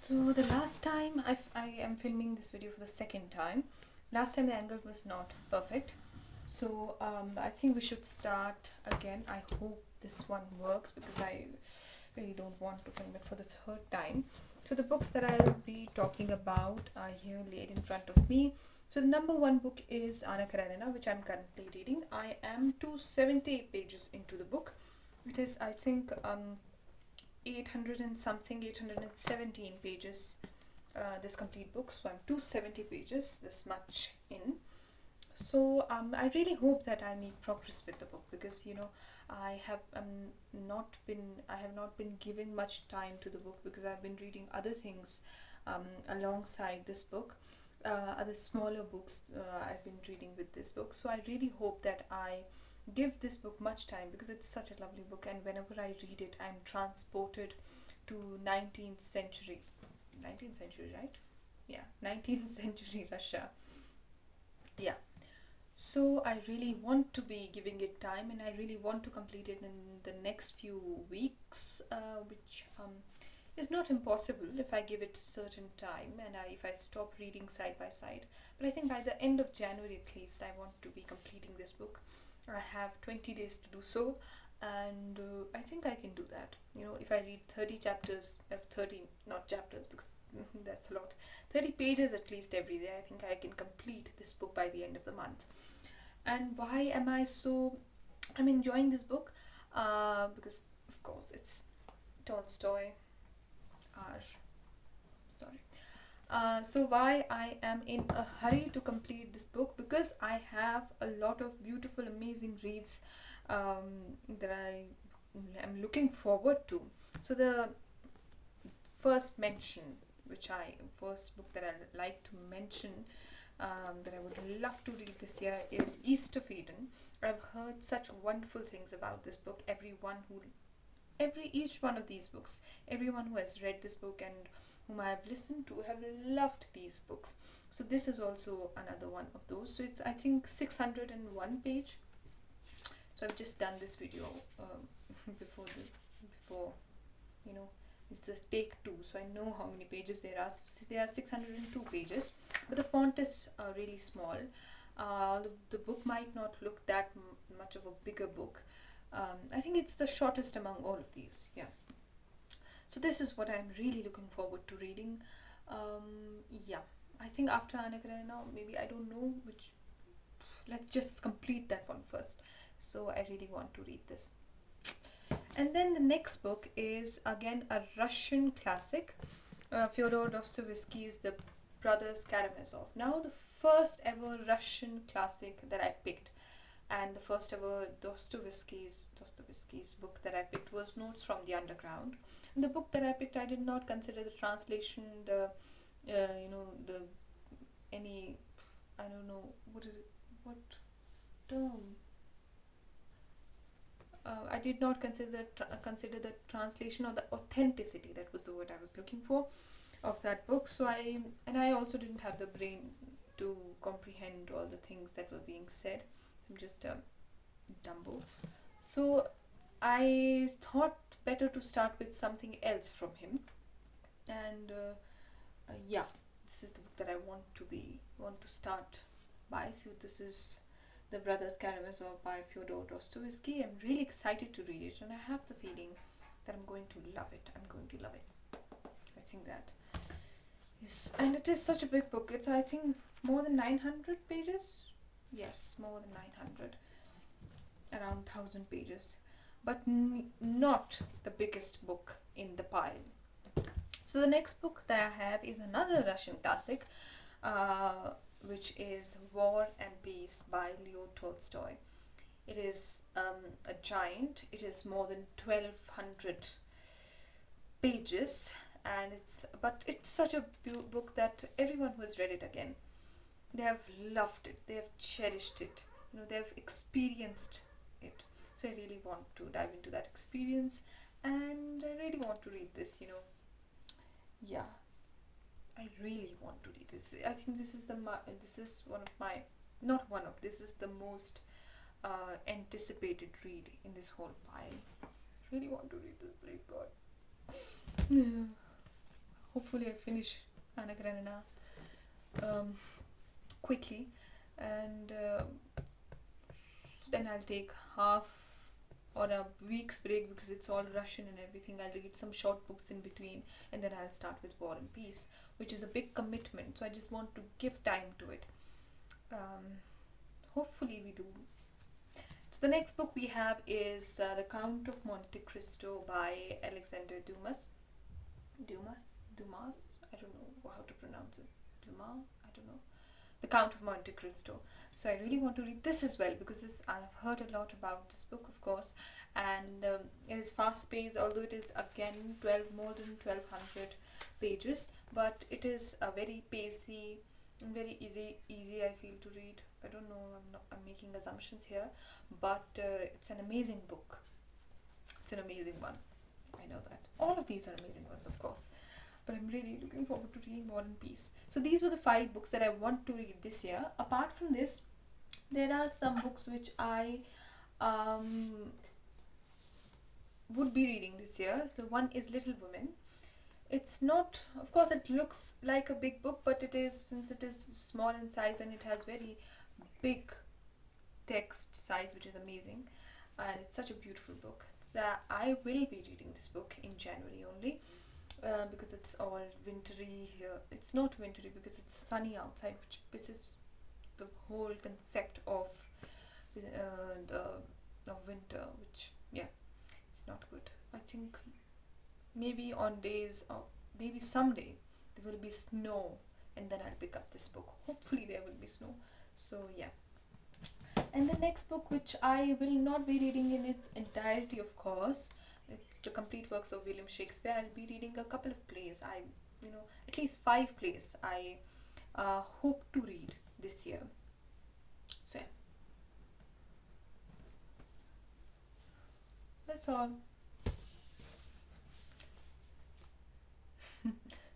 So the last time I am filming this video for the second time. Last time the angle was not perfect. So I think we should start again. I hope this one works because I really don't want to film it for the third time. So the books that I'll be talking about are here laid in front of me. So the number one book is Anna Karenina, which I'm currently reading. I am 270 pages into the book. It is, I think, 800 and something, 817 pages, this complete book. So I'm 270 pages, this much in. So I really hope that I make progress with the book because I have I have not been giving much time to the book because I've been reading other things alongside this book, other smaller books I've been reading with this book. So I really hope that I give this book much time because it's such a lovely book, and whenever I read it I'm transported to 19th century, 19th century, right? Yeah, 19th century Russia. Yeah, so I really want to be giving it time, and I really want to complete it in the next few weeks, which is not impossible if I give it certain time and if I stop reading side by side. But I think by the end of January at least I want to be completing this book. I have 20 days to do so, and I think I can do that. If I read 30 chapters, 30, not chapters because that's a lot, 30 pages at least every day, I think I can complete this book by the end of the month. And why am I'm enjoying this book? Because, of course, it's Tolstoy. R. Sorry. So why I am in a hurry to complete this book? Because I have a lot of beautiful, amazing reads that I am looking forward to. So the first book that I like to mention, that I would love to read this year is East of Eden. I've heard such wonderful things about this book. Each one of these books, everyone who has read this book and whom I have listened to have loved these books. So this is also another one of those. So it's, I think, 601 page. So I've just done this video before it's just take two, so I know how many pages there are. So there are 602 pages, but the font is really small. The book might not look that much of a bigger book. I think it's the shortest among all of these. Yeah. So this is what I'm really looking forward to reading. Yeah. I think after Anna Karenina, maybe, I don't know which. Let's just complete that one first. So I really want to read this. And then the next book is again a Russian classic, Fyodor Dostoevsky's The Brothers Karamazov. Now the first ever Russian classic that I picked, and the first ever Dostoevsky's book that I picked was Notes from the Underground. And the book that I picked, I did not consider the translation, the any, I don't know, what term. I did not consider the translation or the authenticity, that was the word I was looking for, of that book. So I also didn't have the brain to comprehend all the things that were being said. I'm just a Dumbo. So I thought better to start with something else from him, and yeah, this is the book that I want to start by. So this is The Brothers Karamazov by Fyodor Dostoevsky. I'm really excited to read it, and I have the feeling that I'm going to love it. I think that is, and it is such a big book. It's, I think, more than 900 pages. Yes, more than 900, around 1000 pages, but not the biggest book in the pile. So the next book that I have is another Russian classic, which is War and Peace by Leo Tolstoy. It is a giant. It is more than 1200 pages, and it's such a book that everyone who has read it, again, they have loved it, they have cherished it, they have experienced it. So I really want to dive into that experience, and I really want to read this. Yeah, I really want to read this. I think this is this is the most anticipated read in this whole pile. I really want to read this, please God. hopefully I finish Anna Karenina quickly, and then I'll take half or a week's break because it's all Russian and everything. I'll read some short books in between, and then I'll start with War and Peace, which is a big commitment. So I just want to give time to it. Hopefully we do. So the next book we have is The Count of Monte Cristo by Alexander Dumas. Dumas? I don't know how to pronounce it. Dumas? I don't know. The Count of Monte Cristo. So I really want to read this as well because I've heard a lot about this book, of course, and it is fast paced, although it is again more than 1200 pages, but it is a very pacey, very easy I feel to read. I don't know, I'm making assumptions here, but it's an amazing book. It's an amazing one. I know that. All of these are amazing ones, of course. But I'm really looking forward to reading War and Peace. So these were the 5 books that I want to read this year. Apart from this, there are some books which I would be reading this year. So one is Little Women. It's not, of course, it looks like a big book, but it is, since it is small in size and it has very big text size, which is amazing, and it's such a beautiful book that I will be reading this book in January only. Because it's all wintry here. It's not wintry because it's sunny outside, which pisses the whole concept of the winter, which, yeah, it's not good. I think maybe on days, or maybe someday, there will be snow, and then I'll pick up this book. Hopefully there will be snow. So yeah. And the next book, which I will not be reading in its entirety, of course, it's the complete works of William Shakespeare. I'll be reading a couple of plays. At least 5 plays I hope to read this year. So yeah, that's all.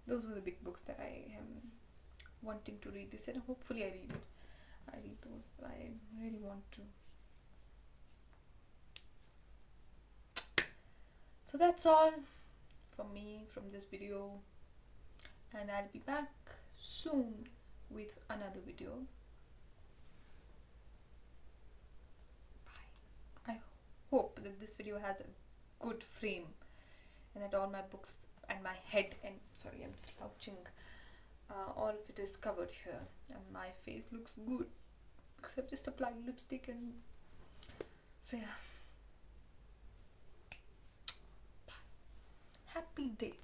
Those were the big books that I am wanting to read this year. Hopefully I read it. I read those. I really want to. So that's all from me from this video, and I'll be back soon with another video. Bye. I hope that this video has a good frame and that all my books and my head, and sorry, I'm slouching, all of it is covered here and my face looks good, except just applied lipstick. And so yeah, happy day.